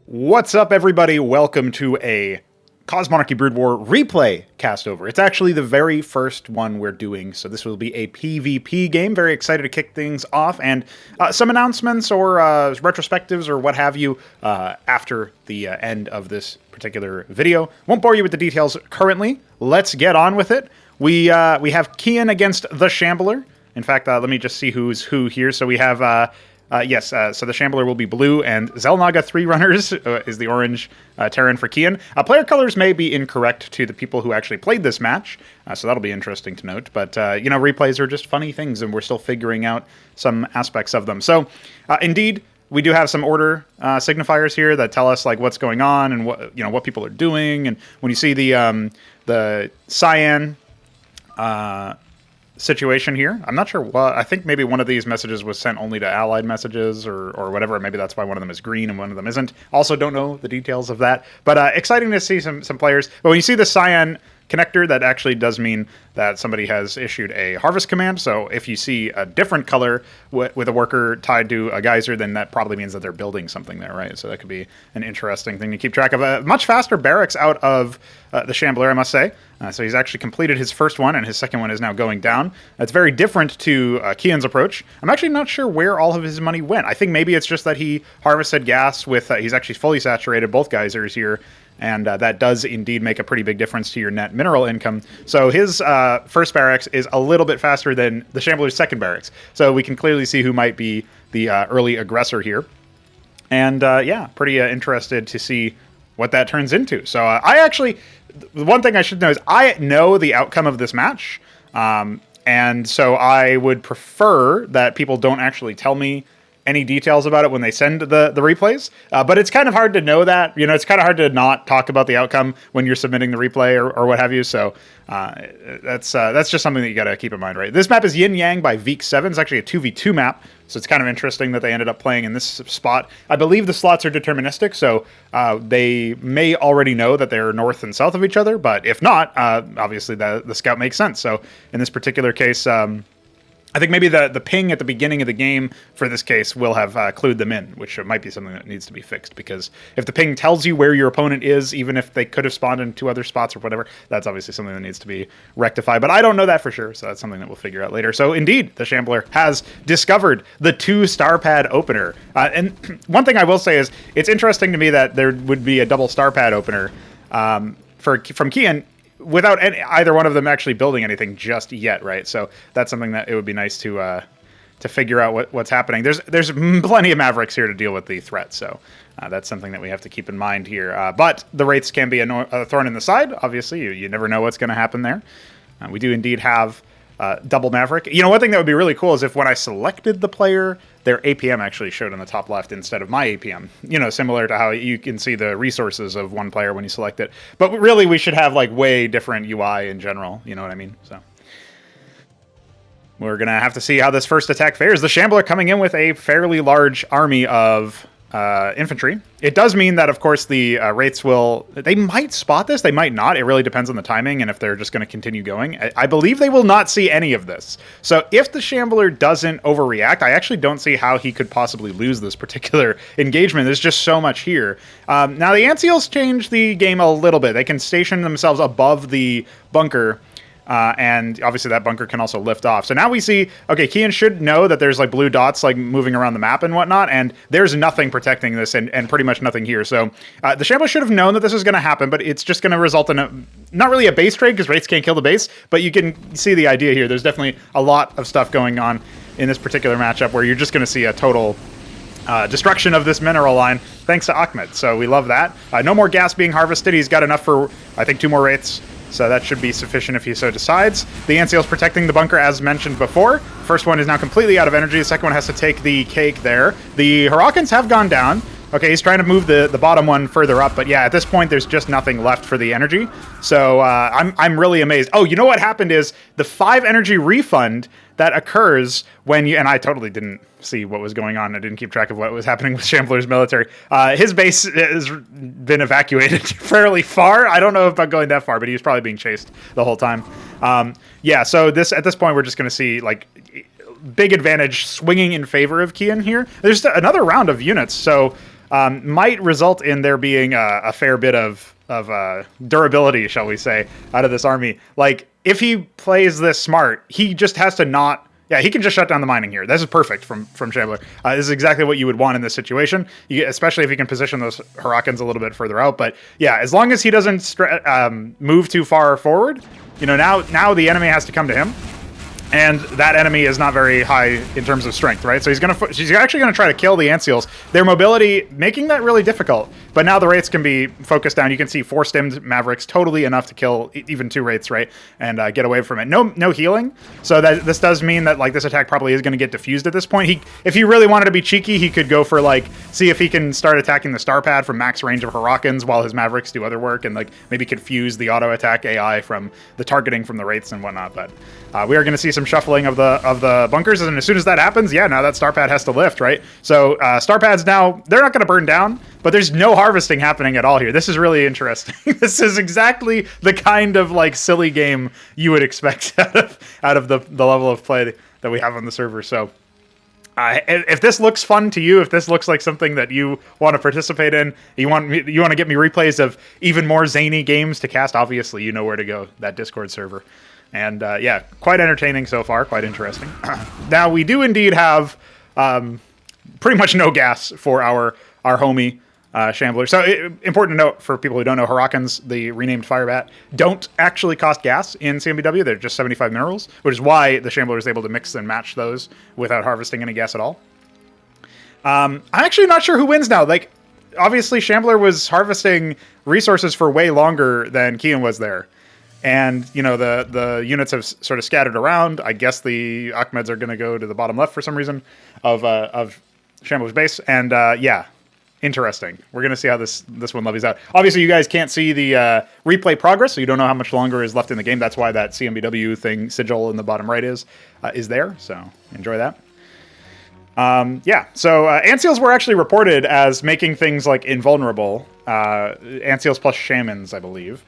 What's up, everybody? Welcome to a Cosmonarchy Brood War replay castover. It's actually the very first one we're doing, so this will be a PvP game. Very excited to kick things off, and some announcements or retrospectives or what have you after the end of this particular video. Won't bore you with the details currently. Let's get on with it. We have Keyan against TheShambler. In fact, let me just see who's who here. So we have... so the Shambler will be blue, and Xel'Naga 3 Runners is the orange Terran for Keyan. Player colors may be incorrect to the people who actually played this match, so that'll be interesting to note. But, replays are just funny things, and we're still figuring out some aspects of them. So, indeed, we do have some order signifiers here that tell us, like, what's going on and what people are doing. And when you see the cyan... situation here. I'm not sure what. I think maybe one of these messages was sent only to allied messages or whatever. Maybe that's why one of them is green and one of them isn't. Also don't know the details of that. But exciting to see some players. But when you see the cyan connector, that actually does mean that somebody has issued a harvest command. So if you see a different color with a worker tied to a geyser, then that probably means that they're building something there, right? So that could be an interesting thing to keep track of. A much faster barracks out of the Shambler, I must say. So he's actually completed his first one, and his second one is now going down. That's very different to Keyan's approach. I'm actually not sure where all of his money went. I think maybe it's just that he harvested gas with... he's actually fully saturated both geysers here, and that does indeed make a pretty big difference to your net mineral income. So his first barracks is a little bit faster than the Shambler's second barracks. So we can clearly see who might be the early aggressor here. And yeah, pretty interested to see what that turns into. So I actually... one thing I should know is I know the outcome of this match, and so I would prefer that people don't actually tell me any details about it when they send the replays, but it's kind of hard to know that. It's kind of hard to not talk about the outcome when you're submitting the replay or what have you, so that's just something that you got to keep in mind, right? This map is Yin Yang by Veek7. It's actually a 2v2 map, so it's kind of interesting that they ended up playing in this spot. I believe the slots are deterministic, so they may already know that they're north and south of each other, but if not, obviously the scout makes sense. So in this particular case... I think maybe the ping at the beginning of the game for this case will have clued them in, which might be something that needs to be fixed, because if the ping tells you where your opponent is, even if they could have spawned in two other spots or whatever, that's obviously something that needs to be rectified. But I don't know that for sure, so that's something that we'll figure out later. So indeed, the Shambler has discovered the 2-star pad opener. And one thing I will say is it's interesting to me that there would be a double star pad opener from Keyan, without either one of them actually building anything just yet, right? So that's something that it would be nice to figure out what's happening. There's plenty of Mavericks here to deal with the threat, so that's something that we have to keep in mind here. But the Wraiths can be a thorn in the side. Obviously, you never know what's going to happen there. We do indeed have double Maverick. One thing that would be really cool is if when I selected the player, their APM actually showed on the top left instead of my APM. Similar to how you can see the resources of one player when you select it. But really, we should have like way different UI in general. You know what I mean? So we're going to have to see how this first attack fares. The Shambler coming in with a fairly large army of infantry. It does mean that, of course, the Wraiths they might spot this, they might not. It really depends on the timing and if they're just going to continue going. I believe they will not see any of this. So if the Shambler doesn't overreact, I actually don't see how he could possibly lose this particular engagement. There's just so much here. Now, the Ant Seals change the game a little bit. They can station themselves above the bunker, and obviously that bunker can also lift off. So now we see, okay, Keyan should know that there's like blue dots like moving around the map and whatnot, and there's nothing protecting this and pretty much nothing here. So the Shambler should have known that this was going to happen, but it's just going to result in not really a base trade because Wraiths can't kill the base, but you can see the idea here. There's definitely a lot of stuff going on in this particular matchup where you're just going to see a total destruction of this mineral line thanks to Ahmed. So we love that. No more gas being harvested. He's got enough for, I think, 2 more Wraiths. So that should be sufficient if he so decides. The Ant Seal's protecting the bunker as mentioned before. First one is now completely out of energy. The second one has to take the cake there. The Hurricanes have gone down. Okay, he's trying to move the bottom one further up, but yeah, at this point, there's just nothing left for the energy. So I'm really amazed. Oh, you know what happened is the 5 energy refund that occurs when you, and I totally didn't see what was going on. I didn't keep track of what was happening with Shambler's military. His base has been evacuated fairly far. I don't know about going that far, but he was probably being chased the whole time. Yeah, so at this point, we're just going to see like big advantage swinging in favor of Keyan here. There's another round of units, so might result in there being a fair bit of durability, shall we say, out of this army. Like, if he plays this smart, he just has to not... Yeah, he can just shut down the mining here. This is perfect from Shambler. This is exactly what you would want in this situation, especially if he can position those Hurricanes a little bit further out. But yeah, as long as he doesn't move too far forward, now the enemy has to come to him. And that enemy is not very high in terms of strength, right? So she's actually gonna try to kill the Ant Seals. Their mobility, making that really difficult. But now the Wraiths can be focused down. You can see 4 stemmed Mavericks, totally enough to kill even 2 Wraiths, right? And get away from it. No healing. So this does mean that like this attack probably is gonna get diffused at this point. If he really wanted to be cheeky, he could go for like, see if he can start attacking the Star Pad from max range of Hurricanes while his Mavericks do other work, and like maybe confuse the auto attack AI from the targeting from the Wraiths and whatnot. But we are gonna see some shuffling of the bunkers, and as soon as that happens, yeah, now that Star Pad has to lift, right? So Star Pads now, they're not going to burn down, but there's no harvesting happening at all here. This is really interesting. This is exactly the kind of like silly game you would expect out of the level of play that we have on the server. So if this looks fun to you, if this looks like something that you want to participate in, you want to get me replays of even more zany games to cast, obviously you know where to go, that Discord server. And yeah, quite entertaining so far, quite interesting. Now, we do indeed have pretty much no gas for our homie Shambler. So important to note for people who don't know, Hurricanes, the renamed Firebat, don't actually cost gas in CMBW. They're just 75 minerals, which is why the Shambler is able to mix and match those without harvesting any gas at all. I'm actually not sure who wins now. Like, obviously, Shambler was harvesting resources for way longer than Keyan was there. And, the units have sort of scattered around. I guess the Ahmeds are going to go to the bottom left for some reason of Shambler's base. And, yeah, interesting. We're going to see how this one levies out. Obviously, you guys can't see the replay progress, so you don't know how much longer is left in the game. That's why that CMBW thing, sigil in the bottom right is there. So enjoy that. Yeah, so Ant Seals were actually reported as making things like invulnerable. Ant Seals plus Shamans, I believe.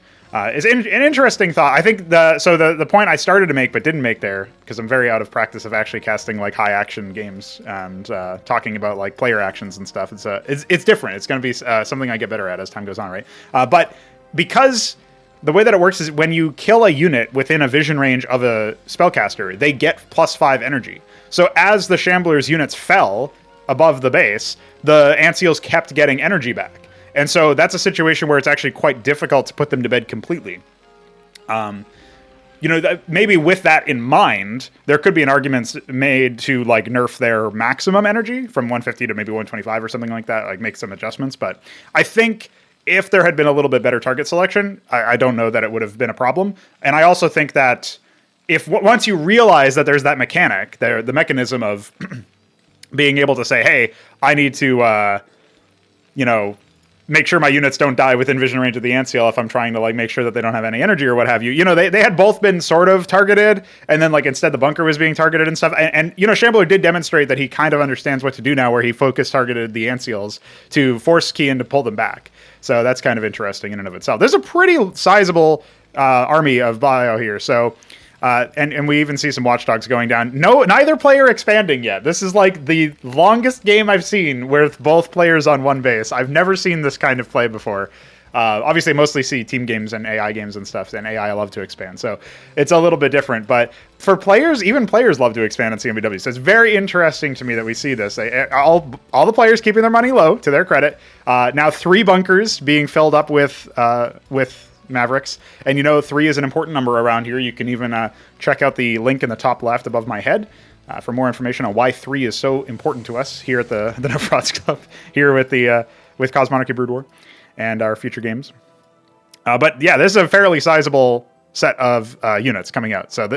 Is an interesting thought. I think the point I started to make but didn't make there, because I'm very out of practice of actually casting like high action games and talking about like player actions and stuff. It's different. It's going to be something I get better at as time goes on, right? But because the way that it works is when you kill a unit within a vision range of a spellcaster, they get +5 energy. So as the Shambler's units fell above the base, the Ant Seals kept getting energy back. And so that's a situation where it's actually quite difficult to put them to bed completely. Maybe with that in mind, there could be an argument made to like nerf their maximum energy from 150 to maybe 125 or something like that, like make some adjustments. But I think if there had been a little bit better target selection, I don't know that it would have been a problem. And I also think that once you realize that there's that mechanic, the mechanism of being able to say, hey, I need to, make sure my units don't die within vision range of the Ant Seal if I'm trying to like make sure that they don't have any energy or what have you. They had both been sort of targeted, and then like instead the bunker was being targeted and stuff. And Shambler did demonstrate that he kind of understands what to do now, where he focus targeted the Ant Seals to force Keyan to pull them back. So that's kind of interesting in and of itself. There's a pretty sizable army of bio here. So and we even see some watchdogs going down. Neither player expanding yet. This is like the longest game I've seen with both players on one base. I've never seen this kind of play before. Obviously, mostly see team games and AI games and stuff, and AI love to expand. So it's a little bit different. But for players, even players love to expand in CMBW. So it's very interesting to me that we see this. All the players keeping their money low, to their credit. Now 3 bunkers being filled up with Mavericks, and 3 is an important number around here. You can even check out the link in the top left above my head for more information on why 3 is so important to us here at the No Frauds Club, here with Cosmonarchy Brood War and our future games. But yeah, this is a fairly sizable set of units coming out. So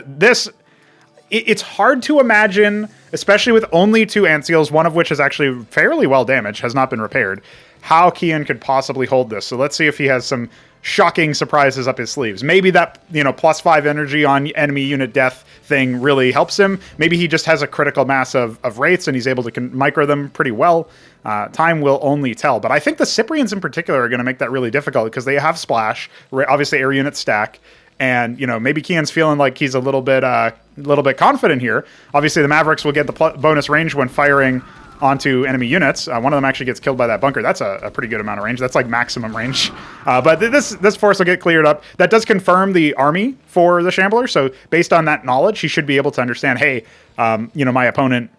it's hard to imagine, especially with only 2 Ant Seals, one of which is actually fairly well damaged, has not been repaired, how Keyan could possibly hold this. So let's see if he has some shocking surprises up his sleeves. Maybe that, +5 energy on enemy unit death thing really helps him. Maybe he just has a critical mass of Wraiths and he's able to micro them pretty well. Time will only tell. But I think the Cyprians in particular are going to make that really difficult because they have splash, obviously air unit stack, and maybe Keyan's feeling like he's a little bit confident here. Obviously the Mavericks will get the bonus range when firing onto enemy units. One of them actually gets killed by that bunker. That's a pretty good amount of range. That's like maximum range. But this force will get cleared up. That does confirm the army for the Shambler. So based on that knowledge, he should be able to understand, hey, my opponent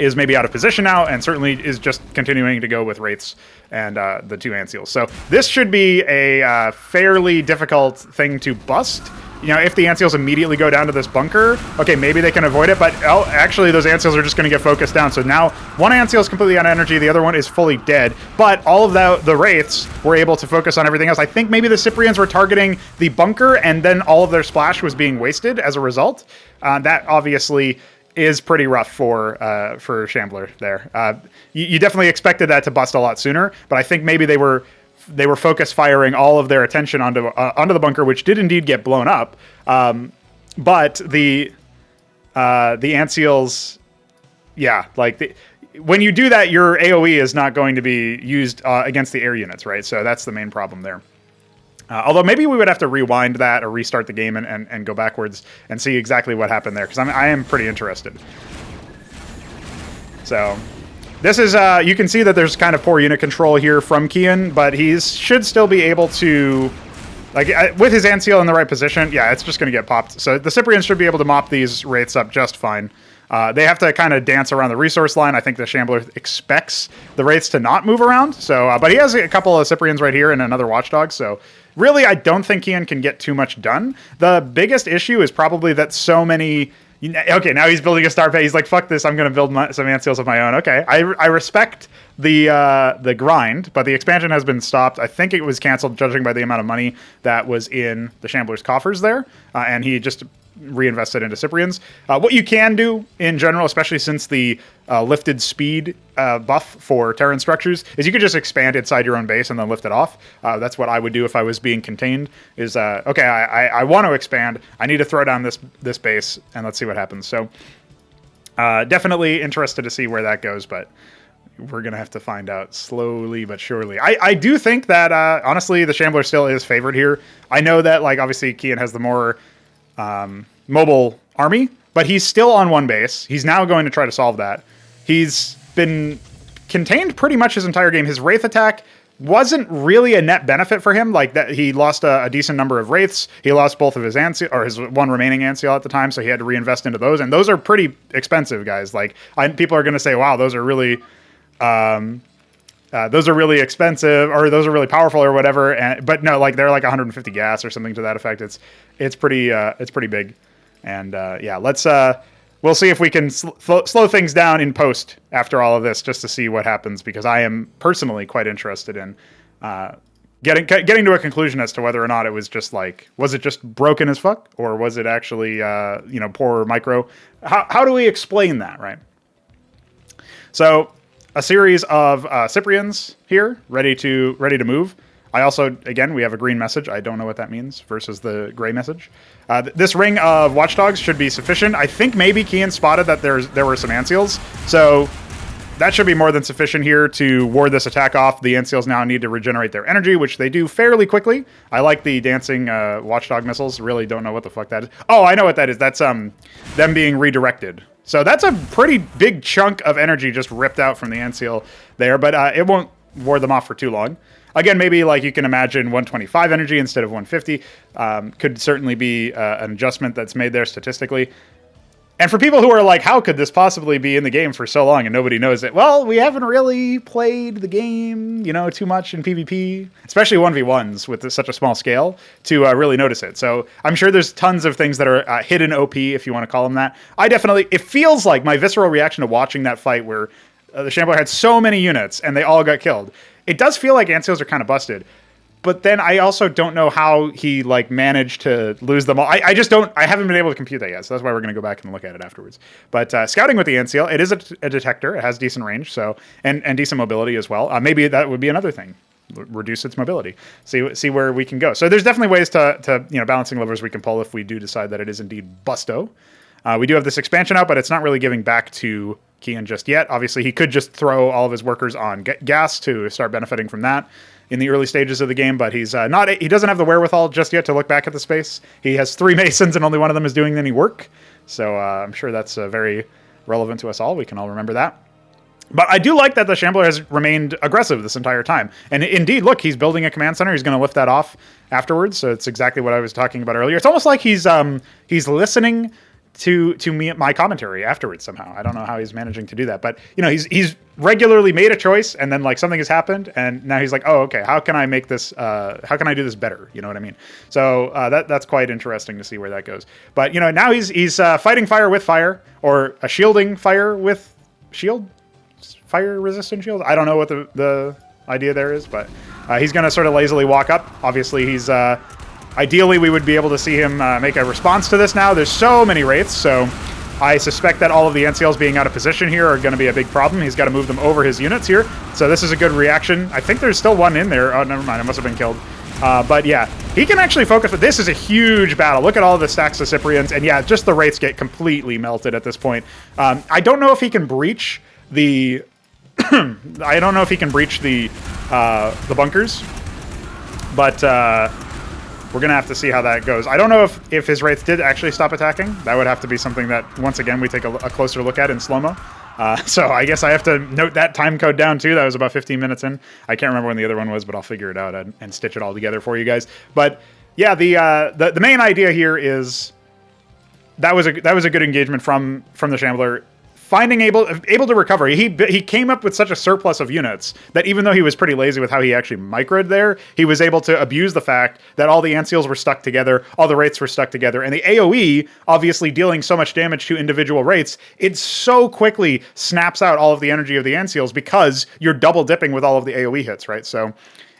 is maybe out of position now, and certainly is just continuing to go with Wraiths and the 2 Ant Seals. So this should be a fairly difficult thing to bust. If the Ant Seals immediately go down to this bunker, okay, maybe they can avoid it, but actually those Ant Seals are just going to get focused down. So now one Ant Seal is completely out of energy, the other one is fully dead, but all of the Wraiths were able to focus on everything else. I think maybe the Cyprians were targeting the bunker, and then all of their splash was being wasted as a result. That obviously is pretty rough for Shambler there. You definitely expected that to bust a lot sooner, but I think maybe they were focus firing all of their attention onto the bunker, which did indeed get blown up. But the Ant Seals, yeah, like when you do that, your AoE is not going to be used against the air units, right? So that's the main problem there. Although maybe we would have to rewind that or restart the game and go backwards and see exactly what happened there, because I am pretty interested. So this is, you can see that there's kind of poor unit control here from Keyan, but he should still be able to, like, with his Ant Seal in the right position, yeah, it's just going to get popped. So the Cyprians should be able to mop these Wraiths up just fine. They have to kind of dance around the resource line. I think the Shambler expects the Wraiths to not move around. So, but he has a couple of Cyprians right here and another Watchdog. So really, I don't think Keyan can get too much done. The biggest issue is probably that so many... Okay, now he's building a star pay. He's like, fuck this, I'm going to build some Ant Seals of my own. Okay, I respect the grind, but the expansion has been stopped. I think it was canceled, judging by the amount of money that was in the Shambler's coffers there, and he just reinvested into Cyprians. What you can do in general, especially since the lifted speed buff for Terran structures, is you could just expand inside your own base and then lift it off. That's what I would do if I was being contained, is, okay, I want to expand. I need to throw down this base, and let's see what happens. So definitely interested to see where that goes, but we're going to have to find out slowly but surely. I do think that, honestly, the Shambler still is favored here. I know that, like, obviously Keyan has the more mobile army, but he's still on one base. He's now going to try to solve that. He's been contained pretty much his entire game. His Wraith attack wasn't really a net benefit for him. Like, that, he lost a decent number of Wraiths. He lost both of his Ant Seal, or his one remaining Ant Seal at the time, so he had to reinvest into those. And those are pretty expensive, guys. Like, people are going to say, wow, those are really expensive, or those are really powerful, or whatever. But no, like, they're like 150 gas or something to that effect. It's pretty big. And yeah, we'll see if we can slow things down in post after all of this, just to see what happens, because I am personally quite interested in getting to a conclusion as to whether or not it was just like, was it just broken as fuck, or was it actually poor micro? How do we explain that, right? So a series of Cyprians here, ready to move. I also, again, we have a green message. I don't know what that means versus the gray message. This ring of Watchdogs should be sufficient. I think maybe Keyan spotted that there were some Ant Seals, so that should be more than sufficient here to ward this attack off. The Ant Seals now need to regenerate their energy, which they do fairly quickly. I like the dancing Watchdog missiles. Really don't know what the fuck that is. Oh, I know what that is. That's them being redirected. So that's a pretty big chunk of energy just ripped out from the Ant Seal there, but it won't ward them off for too long. Again, maybe, like, you can imagine 125 energy instead of 150 could certainly be an adjustment that's made there statistically. And for people who are like, how could this possibly be in the game for so long and nobody knows it? Well, we haven't really played the game, too much in PvP, especially 1v1s with such a small scale, to really notice it. So I'm sure there's tons of things that are hidden OP, if you want to call them that. It feels like my visceral reaction to watching that fight where the Shambler had so many units and they all got killed. It does feel like Ant Seals are kind of busted. But then I also don't know how he, like, managed to lose them all. I haven't been able to compute that yet, so that's why we're going to go back and look at it afterwards. But scouting with the Ant Seal, it is a detector. It has decent range, so and decent mobility as well. Maybe that would be another thing. Reduce its mobility. See where we can go. So there's definitely ways to balancing levers we can pull if we do decide that it is indeed busto. We do have this expansion out, but it's not really giving back to Keyan just yet. Obviously, he could just throw all of his workers on gas to start benefiting from that in the early stages of the game, but he's not. He doesn't have the wherewithal just yet to look back at the space. He has 3 Masons, and only one of them is doing any work. So I'm sure that's very relevant to us all. We can all remember that. But I do like that the Shambler has remained aggressive this entire time. And indeed, look, he's building a command center. He's going to lift that off afterwards. So it's exactly what I was talking about earlier. It's almost like he's listening to me, my commentary afterwards somehow. I don't know how he's managing to do that, but you know, he's regularly made a choice, and then like something has happened, and now he's like, oh, okay, how can I make this? How can I do this better? You know what I mean? So that's quite interesting to see where that goes. But you know, now he's fighting fire with fire, or a shielding fire with shield, fire resistant shield. I don't know what the idea there is, but he's going to sort of lazily walk up. Obviously, he's ideally, we would be able to see him make a response to this now. There's so many Wraiths, so I suspect that all of the NCLs being out of position here are going to be a big problem. He's got to move them over his units here. So this is a good reaction. I think there's still one in there. Oh, never mind. It must have been killed. But yeah, he can actually focus. This is a huge battle. Look at all the stacks of Cyprians. And yeah, just the Wraiths get completely melted at this point. I don't know if he can breach the... I don't know if he can breach the bunkers. But... we're going to have to see how that goes. I don't know if his Wraiths did actually stop attacking. That would have to be something that, once again, we take a closer look at in slow-mo. So I guess I have to note that time code down, too. That was about 15 minutes in. I can't remember when the other one was, but I'll figure it out and stitch it all together for you guys. But, yeah, the main idea here is that was a good engagement from the Shambler. Finding able to recover. He came up with such a surplus of units that even though he was pretty lazy with how he actually microed there, he was able to abuse the fact that all the Ancials were stuck together, all the Wraiths were stuck together, and the AoE, obviously dealing so much damage to individual Wraiths, it so quickly snaps out all of the energy of the Ancials because you're double dipping with all of the AoE hits, right? So,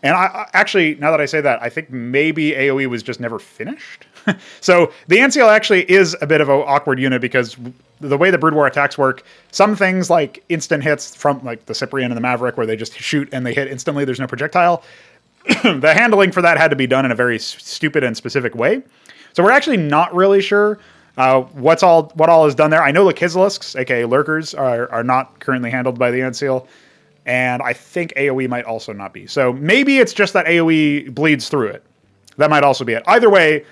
and I actually, now that I say that, I think maybe AoE was just never finished. So the Ancial actually is a bit of an awkward unit because the way the Brood War attacks work, some things like instant hits from like the Cyprian and the Maverick where they just shoot and they hit instantly, there's no projectile. The handling for that had to be done in a very stupid and specific way. So we're actually not really sure what all is done there. I know Lakizilisks, aka Lurkers, are not currently handled by the Ancial. And I think AoE might also not be. So maybe it's just that AoE bleeds through it. That might also be it. Either way,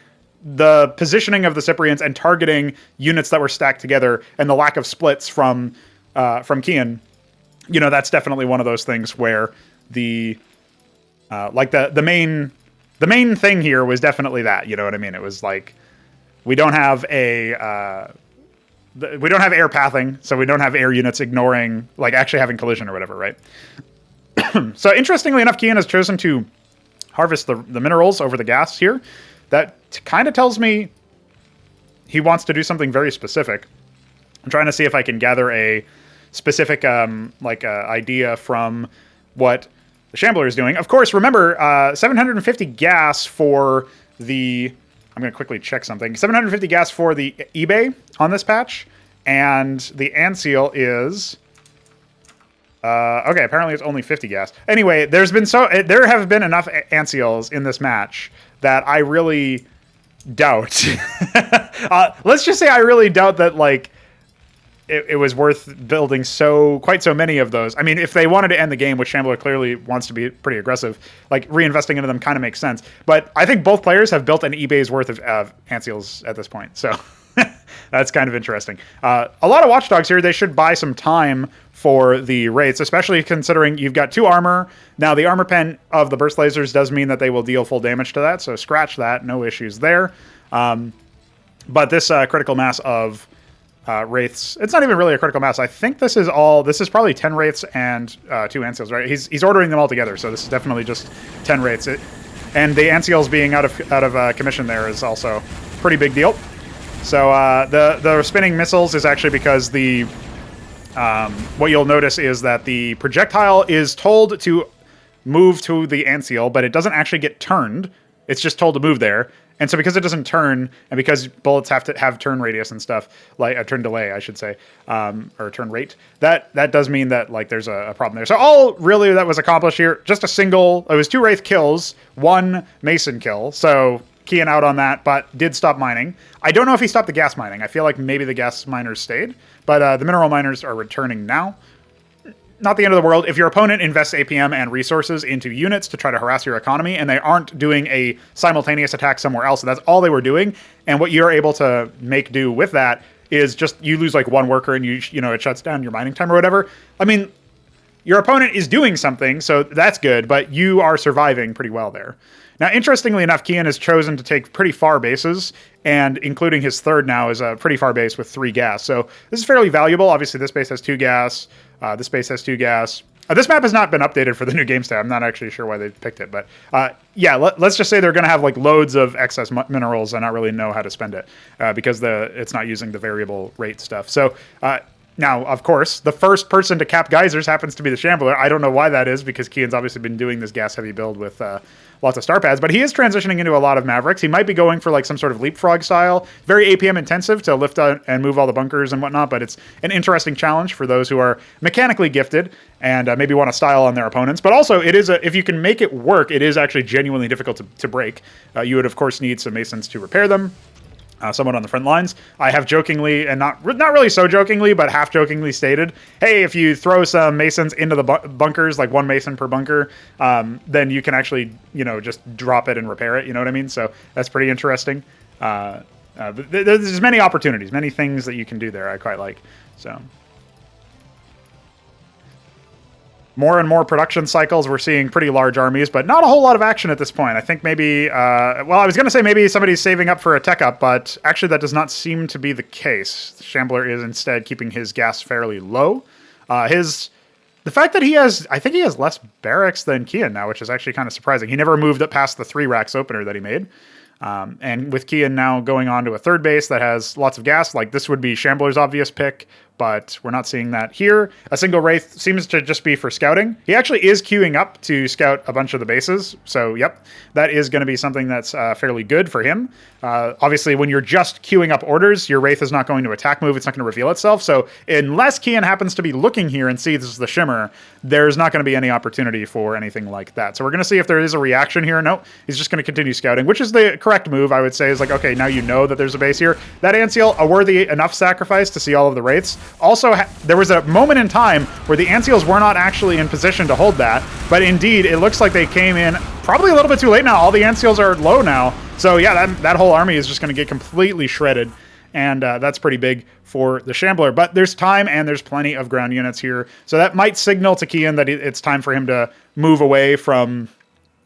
the positioning of the Cyprians and targeting units that were stacked together and the lack of splits from Keyan, you know, that's definitely one of those things where the main thing here was definitely that, you know what I mean? It was like, we don't have air pathing, so we don't have air units ignoring, like actually having collision or whatever, right? So interestingly enough, Keyan has chosen to harvest the minerals over the gas here. That kind of tells me he wants to do something very specific. I'm trying to see if I can gather a specific idea from what the Shambler is doing. Of course, remember, 750 gas for the... I'm going to quickly check something. 750 gas for the eBay on this patch, and the Ancial is... okay, apparently it's only 50 gas. Anyway, there have been enough Ancials in this match that I really doubt. Let's just say I really doubt that like it was worth building quite so many of those. I mean, if they wanted to end the game, which Shambler clearly wants to be pretty aggressive, like reinvesting into them kind of makes sense. But I think both players have built an eBay's worth of Ancials at this point, so that's kind of interesting. A lot of Watchdogs here. They should buy some time for the Wraiths, especially considering you've got 2 armor. Now, the armor pen of the burst lasers does mean that they will deal full damage to that, so scratch that. No issues there. But this critical mass of Wraiths, it's not even really a critical mass. I think this is probably 10 Wraiths and 2 Ancials, right? He's ordering them all together, so this is definitely just 10 Wraiths. And the Ancials being out of commission there is also a pretty big deal. So the spinning missiles is actually because what you'll notice is that the projectile is told to move to the Ancial, but it doesn't actually get turned. It's just told to move there. And so because it doesn't turn, and because bullets have to have turn radius and stuff, like a turn delay, I should say, or turn rate, that does mean that like there's a problem there. So all really that was accomplished here, just it was 2 Wraith kills, 1 Mason kill. So Keyan out on that, but did stop mining. I don't know if he stopped the gas mining. I feel like maybe the gas miners stayed, but the mineral miners are returning now. Not the end of the world. If your opponent invests APM and resources into units to try to harass your economy, and they aren't doing a simultaneous attack somewhere else, so that's all they were doing, and what you're able to make do with that is just you lose like 1 worker and you know it shuts down your mining time or whatever. I mean, your opponent is doing something, so that's good, but you are surviving pretty well there. Now, interestingly enough, Keyan has chosen to take pretty far bases, and including his third now is a pretty far base with 3 gas. So this is fairly valuable. Obviously, this base has 2 gas. This base has 2 gas. This map has not been updated for the new game state. I'm not actually sure why they picked it, but yeah, let's just say they're going to have like loads of excess minerals and not really know how to spend it because it's not using the variable rate stuff. So now, of course, the first person to cap geysers happens to be the Shambler. I don't know why that is because Keyan's obviously been doing this gas-heavy build with lots of star pads, but he is transitioning into a lot of Mavericks. He might be going for like some sort of leapfrog style, very APM intensive to lift out and move all the bunkers and whatnot, but it's an interesting challenge for those who are mechanically gifted and maybe want to style on their opponents. But also, it is if you can make it work, it is actually genuinely difficult to break. You would, of course, need some Masons to repair them. Somewhat on the front lines. I have jokingly, and not really so jokingly, but half jokingly stated, hey, if you throw some Masons into the bunkers, like 1 Mason per bunker, then you can actually, just drop it and repair it. You know what I mean? So that's pretty interesting. There's many opportunities, many things that you can do there. I quite like. So more and more production cycles. We're seeing pretty large armies, but not a whole lot of action at this point. I think maybe, well, I was going to say maybe somebody's saving up for a tech up, but actually that does not seem to be the case. The Shambler is instead keeping his gas fairly low. The fact that I think he has less barracks than Keyan now, which is actually kind of surprising. He never moved up past the 3 racks opener that he made. And with Keyan now going on to a third base that has lots of gas, like this would be Shambler's obvious pick, but we're not seeing that here. A single Wraith seems to just be for scouting. He actually is queuing up to scout a bunch of the bases, so yep, that is going to be something that's fairly good for him. Obviously, when you're just queuing up orders, your Wraith is not going to attack move, it's not going to reveal itself, so unless Keyan happens to be looking here and sees the Shimmer, there's not going to be any opportunity for anything like that. So we're going to see if there is a reaction here. No, he's just going to continue scouting, which is the correct move, I would say, is like, okay, now you know that there's a base here. That Ancial, a worthy enough sacrifice to see all of the Wraiths. Also, there was a moment in time where the Ancials were not actually in position to hold that, but indeed, it looks like they came in probably a little bit too late now. All the Ancials are low now. So yeah, that whole army is just going to get completely shredded, and that's pretty big for the Shambler. But there's time, and there's plenty of ground units here, so that might signal to Keyan that it's time for him to move away from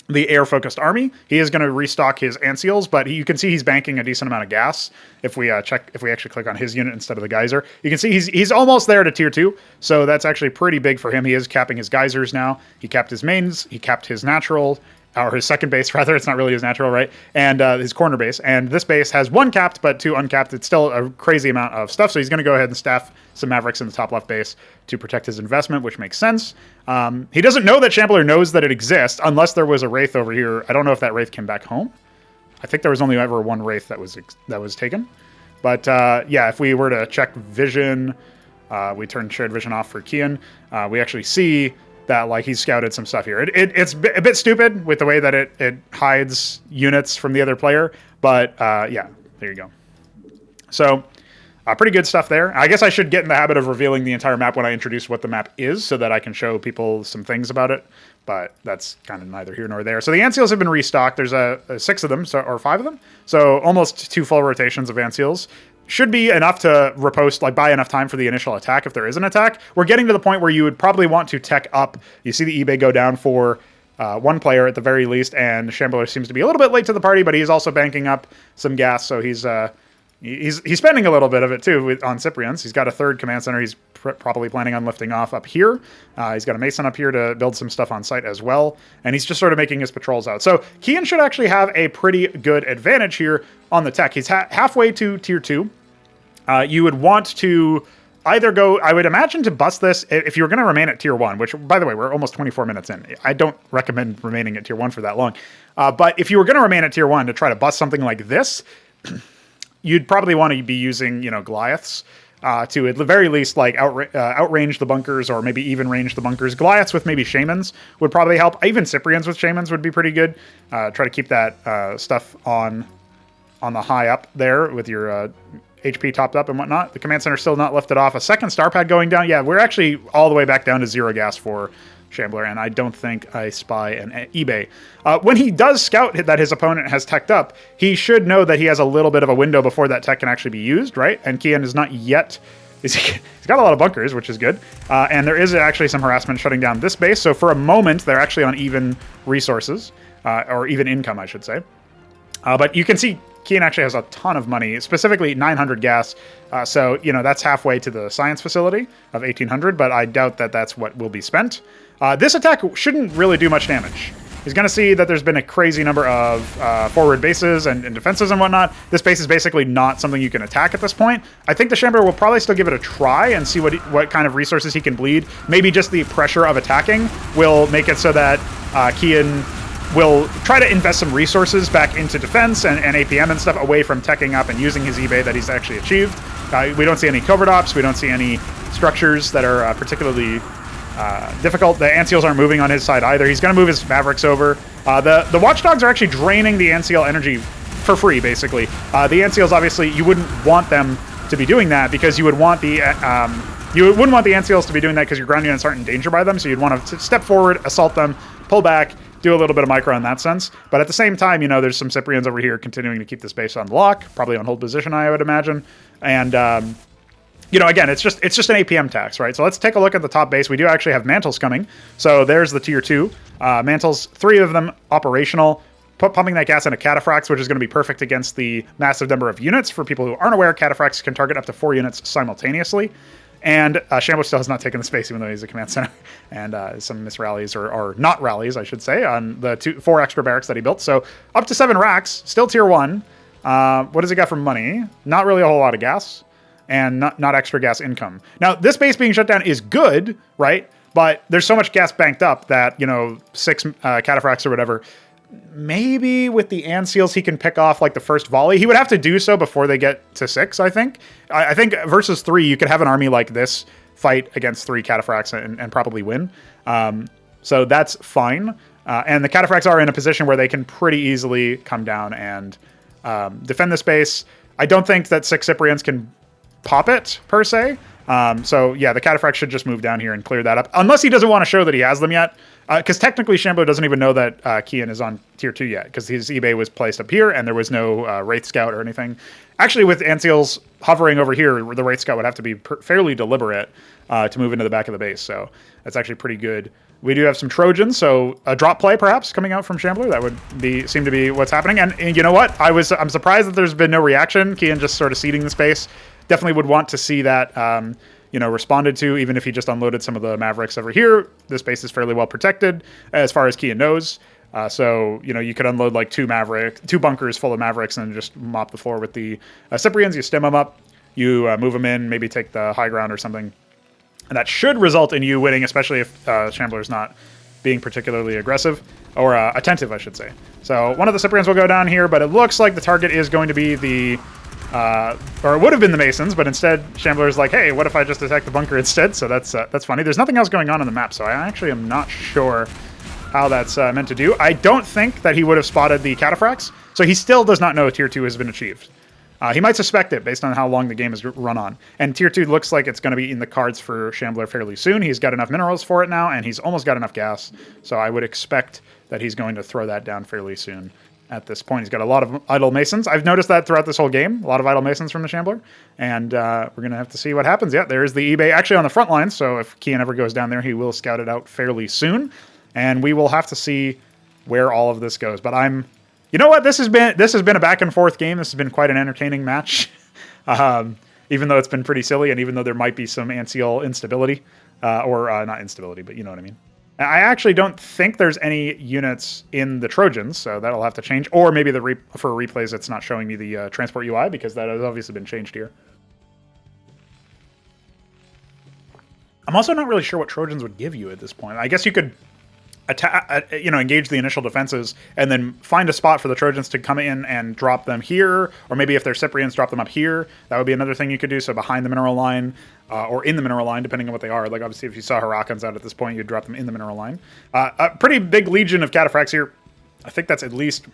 the air-focused army. He is going to restock his Ancials, but you can see he's banking a decent amount of gas. If we actually click on his unit instead of the geyser, you can see he's almost there to tier 2. So that's actually pretty big for him. He is capping his geysers now. He capped his mains. He capped his natural, or his second base rather. It's not really his natural, right? And his corner base. And this base has 1 capped, but 2 uncapped. It's still a crazy amount of stuff. So he's going to go ahead and staff some Mavericks in the top left base to protect his investment, which makes sense. He doesn't know that Shambler knows that it exists, unless there was a Wraith over here. I don't know if that Wraith came back home. I think there was only ever 1 Wraith that was taken. But yeah, if we were to check vision, we turn shared vision off for Keyan, we actually see that like he's scouted some stuff here. It's a bit stupid with the way that it hides units from the other player, but yeah, there you go. So pretty good stuff there. I guess I should get in the habit of revealing the entire map when I introduce what the map is so that I can show people some things about it, but that's kind of neither here nor there. So the Ancials have been restocked. There's 6 of them, or 5 of them, so almost 2 full rotations of Ancials. Should be enough to riposte, like buy enough time for the initial attack if there is an attack. We're getting to the point where you would probably want to tech up. You see the eBay go down for 1 player at the very least, and Shambler seems to be a little bit late to the party, but he's also banking up some gas, so he's spending a little bit of it too on Cyprians. He's got a 3rd command center. He's probably planning on lifting off up here. He's got a Mason up here to build some stuff on site as well, and he's just sort of making his patrols out. So Keyan should actually have a pretty good advantage here on the tech. He's halfway to tier 2. You would want to either go, I would imagine, to bust this if you were going to remain at tier 1, which, by the way, we're almost 24 minutes in. I don't recommend remaining at tier 1 for that long. But if you were going to remain at tier 1 to try to bust something like this, you'd probably want to be using, Goliaths to at the very least like outrange the bunkers, or maybe even range the bunkers. Goliaths with maybe Shamans would probably help. Even Cyprians with Shamans would be pretty good. Try to keep that stuff on the high up there with your HP topped up and whatnot. The command center still not lifted off. A second star pad going down. Yeah, we're actually all the way back down to 0 gas for Shambler, and I don't think I spy an eBay. When he does scout that his opponent has teched up, he should know that he has a little bit of a window before that tech can actually be used, right? And Keyan is not yet he's got a lot of bunkers, which is good. And there is actually some harassment shutting down this base. So for a moment, they're actually on even resources, or even income, I should say. But you can see Keyan actually has a ton of money, specifically 900 gas. So, you know, that's halfway to the science facility of 1800, but I doubt that that's what will be spent. This attack shouldn't really do much damage. He's going to see that there's been a crazy number of forward bases and defenses and whatnot. This base is basically not something you can attack at this point. I think the Shambler will probably still give it a try and see what kind of resources he can bleed. Maybe just the pressure of attacking will make it so that Keyan will try to invest some resources back into defense and APM and stuff away from teching up and using his eBay that he's actually achieved. We don't see any covert ops. We don't see any structures that are particularly difficult. The Ant-Seals aren't moving on his side either. He's going to move his Mavericks over. The Watchdogs are actually draining the Ant-Seal energy for free, basically. The Ant-Seals, obviously, you wouldn't want them to be doing that because you would want the... you wouldn't want the Ant-Seals to be doing that because your ground units aren't in danger by them, so you'd want to step forward, assault them, pull back, do a little bit of micro in that sense. But at the same time, you know, there's some Cyprians over here continuing to keep this base on lock, probably on hold position, I would imagine. And, you know, again, it's just an APM tax, right? So let's take a look at the top base. We do actually have mantles coming. So there's the tier 2. Mantles, 3 of them operational. Pumping that gas into cataphracts, which is going to be perfect against the massive number of units. For people who aren't aware, cataphracts can target up to 4 units simultaneously. And Shambler still has not taken the space, even though he's a command center. And some misrallies, or not rallies, I should say, on the 4 extra barracks that he built. So up to 7 racks, still tier 1. What does he got for money? Not really a whole lot of gas. And not extra gas income. Now, this base being shut down is good, right? But there's so much gas banked up that, you know, 6 cataphracts or whatever, maybe with the Ant-Seals he can pick off like the first volley. He would have to do so before they get to 6, I think. I think versus 3, you could have an army like this fight against 3 cataphracts and probably win. So that's fine. And the cataphracts are in a position where they can pretty easily come down and defend this base. I don't think that 6 Cyprians can pop it, per se. So yeah, the cataphract should just move down here and clear that up. Unless he doesn't want to show that he has them yet. Because technically Shambler doesn't even know that Keyan is on tier 2 yet. Because his eBay was placed up here and there was no Wraith Scout or anything. Actually, with Ant-Seals hovering over here, the Wraith Scout would have to be fairly deliberate to move into the back of the base. So that's actually pretty good. We do have some Trojans, so a drop play perhaps coming out from Shambler. That would seem to be what's happening. And you know what? I'm surprised that there's been no reaction. Keyan just sort of ceding the space. Definitely would want to see that you know, responded to, even if he just unloaded some of the Mavericks over here. This base is fairly well protected as far as Keyan knows. So, you know, you could unload like 2 bunkers full of Mavericks and just mop the floor with the Cyprians. You stem them up, you move them in, maybe take the high ground or something. And that should result in you winning, especially if Shambler's not being particularly aggressive, or attentive, I should say. So one of the Cyprians will go down here, but it looks like the target is going to be the... or it would have been the Masons, but instead Shambler's like, hey, what if I just attack the bunker instead? So that's funny. There's nothing else going on the map, so I actually am not sure how that's meant to do. I don't think that he would have spotted the cataphracts, so he still does not know tier 2 has been achieved. He might suspect it based on how long the game has run on. And tier 2 looks like it's going to be in the cards for Shambler fairly soon. He's got enough minerals for it now, and he's almost got enough gas. So I would expect that he's going to throw that down fairly soon. At this point, he's got a lot of idle Masons. I've noticed that throughout this whole game, a lot of idle Masons from the Shambler. And we're going to have to see what happens. Yeah, there's the eBay actually on the front line. So if Keyan ever goes down there, he will scout it out fairly soon. And we will have to see where all of this goes. But you know what? This has been a back and forth game. This has been quite an entertaining match. Even though it's been pretty silly, and even though there might be some Ant-Seal instability, or not instability, but you know what I mean. I actually don't think there's any units in the Trojans, so that'll have to change. Or maybe for replays, it's not showing me the transport UI, because that has obviously been changed here. I'm also not really sure what Trojans would give you at this point. I guess you could engage the initial defenses and then find a spot for the Trojans to come in and drop them here, or maybe if they're Cyprians, drop them up here. That would be another thing you could do. So behind the mineral line, or in the mineral line, depending on what they are. Like obviously, if you saw Harakans out at this point, you'd drop them in the mineral line. A pretty big legion of cataphracts here. I think that's at least,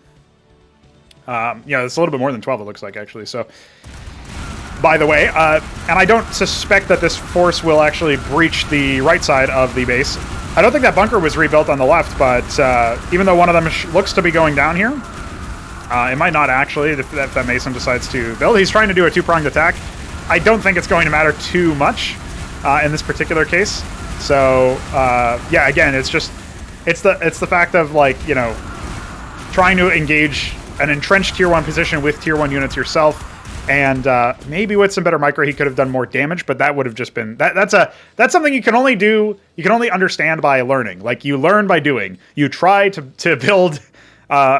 yeah, it's a little bit more than 12. It looks like actually. So. By the way, and I don't suspect that this force will actually breach the right side of the base. I don't think that bunker was rebuilt on the left, but even though one of them looks to be going down here, it might not actually if that Mason decides to build. He's trying to do a 2-pronged attack. I don't think it's going to matter too much in this particular case. So yeah, again, it's the fact of, like, you know, trying to engage an entrenched tier 1 position with tier 1 units yourself, and maybe with some better micro he could have done more damage, but that would have just been that's something you can only understand by learning. Like, you learn by doing. You try to build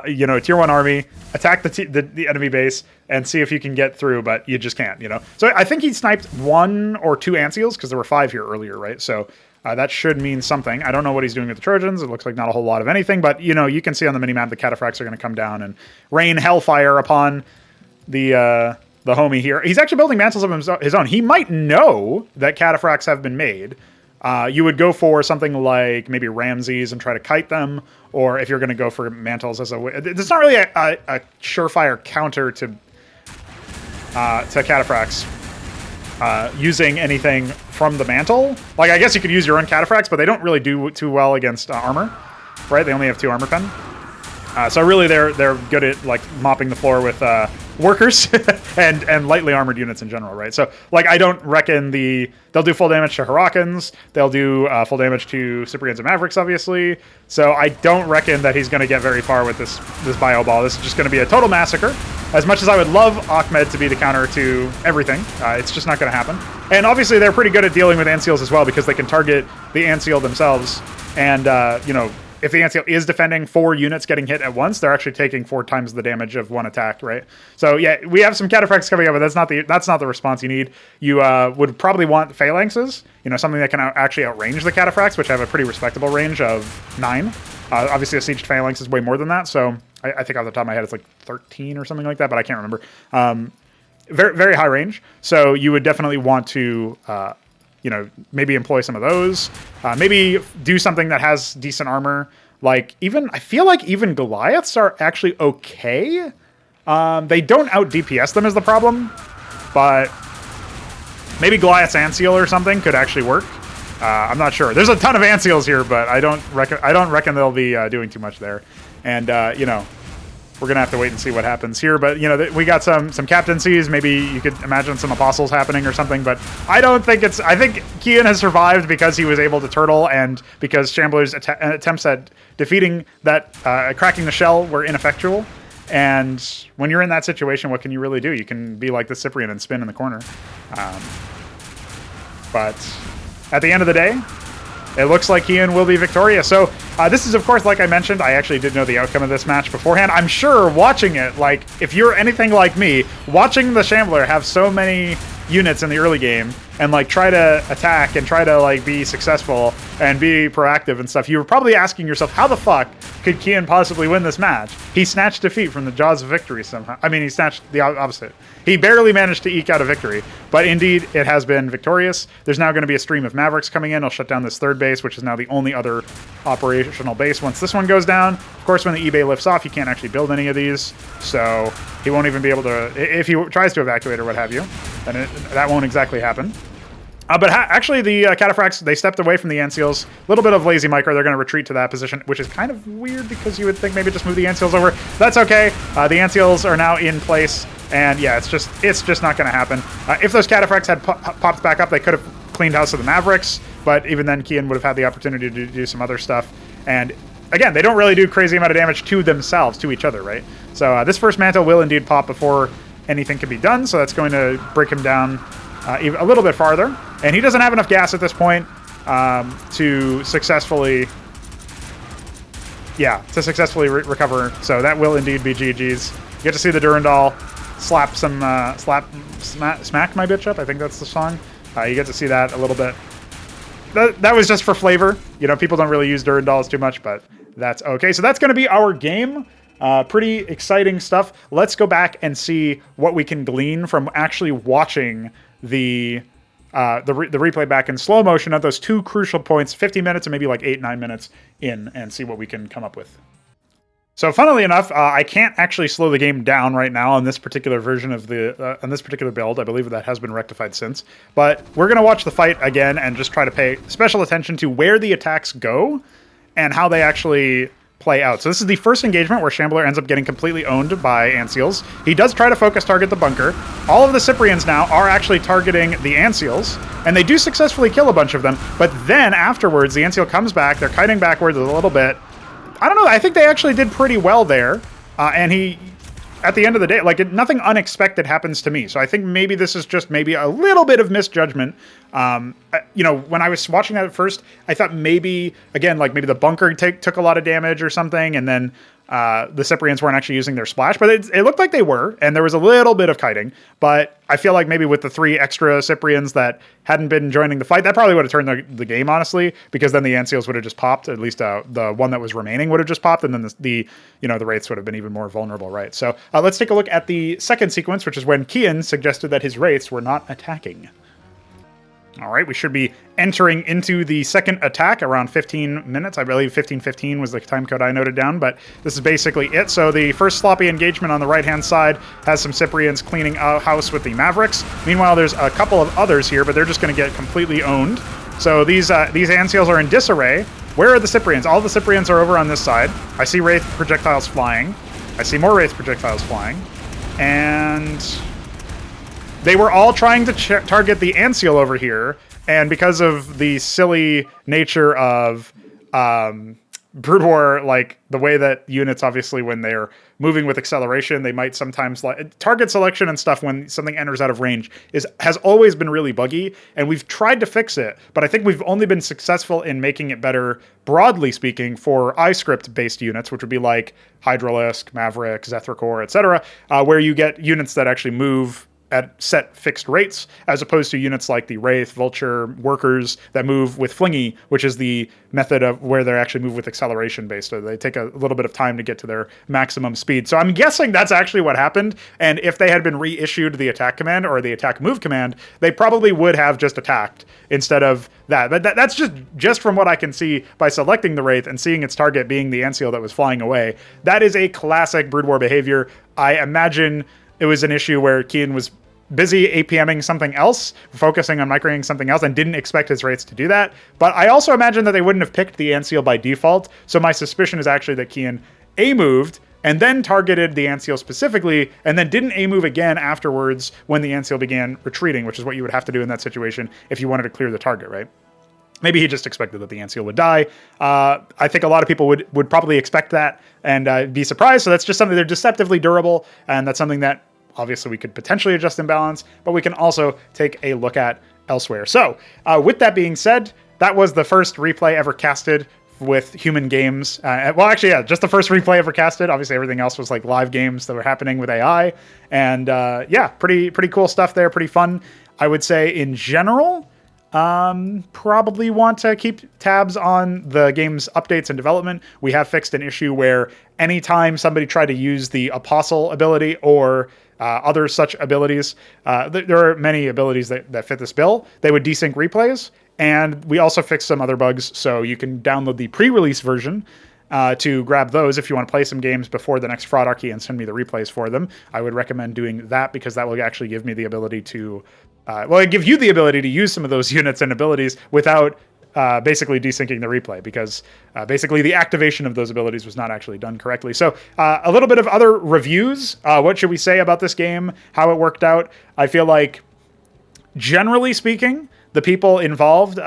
you know, a tier 1 army, attack the enemy base, and see if you can get through, but you just can't, you know. So I think he sniped 1 or 2 ant seals, because there were 5 here earlier, right? So that should mean something. I don't know what he's doing with the Trojans. It looks like not a whole lot of anything, but, you know, you can see on the minimap the cataphracts are going to come down and rain hellfire upon the homie here. He's actually building mantles of his own. He might know that cataphracts have been made. You would go for something like maybe Ramses and try to kite them, or if you're going to go for mantles as a way. It's not really a surefire counter to cataphracts using anything from the mantle. Like, I guess you could use your own cataphracts, but they don't really do too well against armor, right? They only have 2 armor pen. So really, they're good at, like, mopping the floor with workers and lightly armored units in general, right? So, like, I don't reckon they'll do full damage to Hurricanes. They'll do full damage to Cyprians and Mavericks, obviously. So I don't reckon that he's going to get very far with this bio ball. This is just going to be a total massacre. As much as I would love Ahmed to be the counter to everything, it's just not going to happen. And obviously, they're pretty good at dealing with ant seals as well, because they can target the ant seal themselves. And you know, if the ant seal is defending 4 units getting hit at once, they're actually taking 4 times the damage of 1 attack, right? So yeah, we have some cataphracts coming up, but that's not the response you need. You would probably want phalanxes, you know, something that can actually outrange the cataphracts, which have a pretty respectable range of 9. Obviously, a sieged phalanx is way more than that, so I think off the top of my head it's like 13 or something like that, but I can't remember. Very, very high range, so you would definitely want to you know, maybe employ some of those. Maybe do something that has decent armor. Like, I feel like even Goliaths are actually okay. They don't out DPS them is the problem, but maybe Goliath's ant seal or something could actually work. I'm not sure. There's a ton of ant seals here, but I don't reckon they'll be doing too much there. And you know, we're gonna have to wait and see what happens here. But you know, we got some captaincies. Maybe you could imagine some apostles happening or something. But I don't think it's. I think Keyan has survived because he was able to turtle, and because Shambler's attempts at defeating that, cracking the shell, were ineffectual. And when you're in that situation, what can you really do? You can be like the Cyprian and spin in the corner. But at the end of the day, it looks like Keyan will be victorious. So this is, of course, like I mentioned, I actually did know the outcome of this match beforehand. I'm sure watching it, like, if you're anything like me, watching the Shambler have so many units in the early game and, like, try to attack and try to, like, be successful and be proactive and stuff, you were probably asking yourself, how the fuck could Keyan possibly win this match? He snatched defeat from the jaws of victory somehow. I mean, he snatched the opposite. He barely managed to eke out a victory, but indeed, it has been victorious. There's now going to be a stream of Mavericks coming in. I'll shut down this 3rd base, which is now the only other operational base. Once this one goes down, of course, when the eBay lifts off, you can't actually build any of these, so he won't even be able to, if he tries to evacuate or what have you, then that won't exactly happen. But actually, the cataphracts, they stepped away from the ant seals. A little bit of lazy micro. They're going to retreat to that position, which is kind of weird because you would think maybe just move the ant seals over. That's okay. The ant seals are now in place, and yeah, it's just not going to happen. If those cataphracts had popped back up, they could have cleaned house of the Mavericks, but even then, Keyan would have had the opportunity to do some other stuff. And again, they don't really do crazy amount of damage to themselves, to each other, right? So this first mantle will indeed pop before anything can be done, so that's going to break him down a little bit farther. And he doesn't have enough gas at this point to successfully recover. So that will indeed be GG's. You get to see the Durandal smack my bitch up. I think that's the song. You get to see that a little bit. That was just for flavor. You know, people don't really use Durandals too much, but that's okay. So that's going to be our game. Pretty exciting stuff. Let's go back and see what we can glean from actually watching the replay back in slow motion at those 2 crucial points, 50 minutes and maybe like 8-9 minutes in, and see what we can come up with. So funnily enough, I can't actually slow the game down right now on this particular version of on this particular build. I believe that has been rectified since. But we're going to watch the fight again and just try to pay special attention to where the attacks go and how they actually play out. So this is the first engagement where Shambler ends up getting completely owned by Ancials. He does try to focus target the bunker. All of the Cyprians now are actually targeting the Ancials, and they do successfully kill a bunch of them, but then afterwards, the Ancial comes back, they're kiting backwards a little bit. I don't know, I think they actually did pretty well there, and he... At the end of the day, like nothing unexpected happens to me. So I think maybe this is just maybe a little bit of misjudgment. You know, when I was watching that at first, I thought maybe, again, like maybe the bunker took a lot of damage or something. And then the Cyprians weren't actually using their splash, but it looked like they were. And there was a little bit of kiting. But I feel like maybe with the 3 extra Cyprians that hadn't been joining the fight, that probably would have turned the game, honestly, because then the Ancials would have just popped. At least the one that was remaining would have just popped. And then the Wraiths would have been even more vulnerable, right? So let's take a look at the second sequence, which is when Keyan suggested that his Wraiths were not attacking. All right, we should be entering into the second attack around 15 minutes. I believe 15:15 was the time code I noted down, but this is basically it. So the first sloppy engagement on the right-hand side has some Cyprians cleaning a house with the Mavericks. Meanwhile, there's a couple of others here, but they're just going to get completely owned. So these Ancials are in disarray. Where are the Cyprians? All the Cyprians are over on this side. I see Wraith projectiles flying. I see more Wraith projectiles flying. And... they were all trying to target the Ancial over here, and because of the silly nature of Brood War, like the way that units, obviously, when they're moving with acceleration, they might sometimes target selection and stuff when something enters out of range has always been really buggy, and we've tried to fix it, but I think we've only been successful in making it better, broadly speaking, for iScript-based units, which would be like Hydralisk, Maverick, Zethricore, etc., where you get units that actually move at set fixed rates, as opposed to units like the Wraith, Vulture, Workers that move with Flingy, which is the method of where they actually move with acceleration based. So they take a little bit of time to get to their maximum speed. So I'm guessing that's actually what happened. And if they had been reissued the attack command or the attack move command, they probably would have just attacked instead of that. But that's just from what I can see by selecting the Wraith and seeing its target being the Ancial that was flying away. That is a classic Brood War behavior. I imagine it was an issue where Keyan was busy APMing something else, focusing on microing something else, and didn't expect his Wraiths to do that. But I also imagine that they wouldn't have picked the Ancial by default, so my suspicion is actually that Keyan A-moved and then targeted the Ancial specifically, and then didn't A-move again afterwards when the Ancial began retreating, which is what you would have to do in that situation if you wanted to clear the target, right? Maybe he just expected that the Ancial would die. I think a lot of people would probably expect that and be surprised. So that's just something, they're deceptively durable, and that's something that obviously we could potentially adjust in balance, but we can also take a look at elsewhere. So with that being said, that was the first replay ever casted with human games. Well, actually, yeah, just the first replay ever casted. Obviously, everything else was like live games that were happening with AI. And yeah, pretty cool stuff there, pretty fun. I would say in general, probably want to keep tabs on the game's updates and development. We have fixed an issue where anytime somebody tried to use the Apostle ability or other such abilities, there are many abilities that fit this bill, they would desync replays. And we also fixed some other bugs, so you can download the pre-release version to grab those if you want to play some games before the next Fraudarchy and send me the replays for them. I would recommend doing that because that will actually give me the ability to it give you the ability to use some of those units and abilities without basically desyncing the replay, because basically the activation of those abilities was not actually done correctly. So a little bit of other reviews. What should we say about this game? How it worked out? I feel like, generally speaking, the people involved,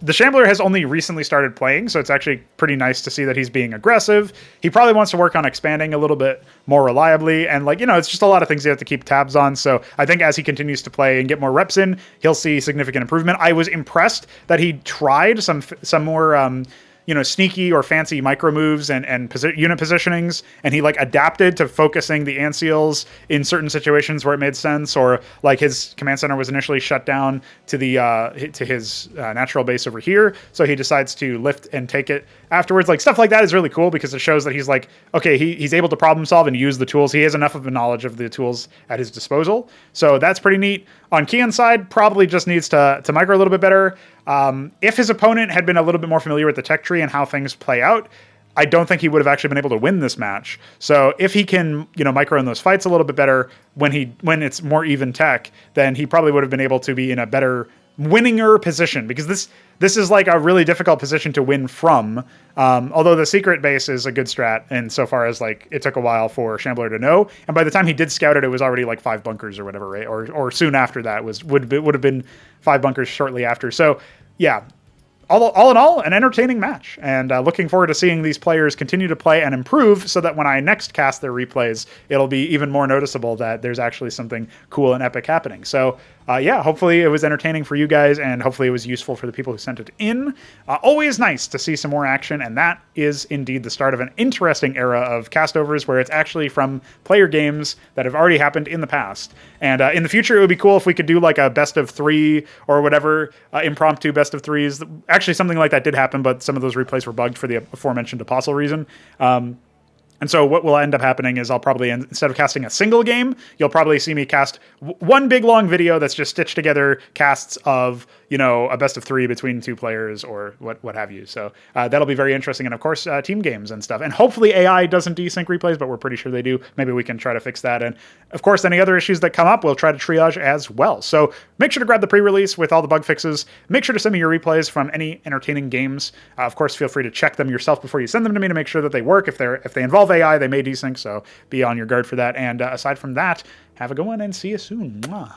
the Shambler has only recently started playing, so it's actually pretty nice to see that he's being aggressive. He probably wants to work on expanding a little bit more reliably, and it's just a lot of things you have to keep tabs on. So I think as he continues to play and get more reps in, he'll see significant improvement. I was impressed that he tried some more sneaky or fancy micro moves and unit positionings, and he adapted to focusing the Ancials in certain situations where it made sense, or his command center was initially shut down to his natural base over here, so he decides to lift and take it afterwards. Stuff like that is really cool because it shows that he's okay, he's able to problem solve and use the tools. He has enough of a knowledge of the tools at his disposal, so that's pretty neat. On Keyan's side, probably just needs to micro a little bit better. If his opponent had been a little bit more familiar with the tech tree and how things play out, I don't think he would have actually been able to win this match. So if he can, micro in those fights a little bit better when it's more even tech, then he probably would have been able to be in a better winninger position, because this is like a really difficult position to win from. Although the secret base is a good strat, and so far as like it took a while for Shambler to know, and by the time he did scout it, it was already like 5 bunkers or whatever, right? Or soon after that would have been 5 bunkers shortly after. So yeah. All in all, an entertaining match, and looking forward to seeing these players continue to play and improve so that when I next cast their replays, it'll be even more noticeable that there's actually something cool and epic happening. So yeah, hopefully it was entertaining for you guys, and hopefully it was useful for the people who sent it in. Always nice to see some more action, and that is indeed the start of an interesting era of castovers where it's actually from player games that have already happened in the past. And in the future, it would be cool if we could do like a best of 3 or whatever, impromptu best of 3s. Actually, something like that did happen, but some of those replays were bugged for the aforementioned apostle reason. And so what will end up happening is I'll probably, instead of casting a single game, you'll probably see me cast one big long video that's just stitched together casts of, you know, a best of 3 between 2 players or what have you. So that'll be very interesting. And of course, team games and stuff. And hopefully AI doesn't desync replays, but we're pretty sure they do. Maybe we can try to fix that. And of course, any other issues that come up, we'll try to triage as well. So make sure to grab the pre-release with all the bug fixes. Make sure to send me your replays from any entertaining games. Of course, feel free to check them yourself before you send them to me to make sure that they work. If they involve AI, they may desync, so be on your guard for that. And aside from that, have a good one and see you soon. Mwah.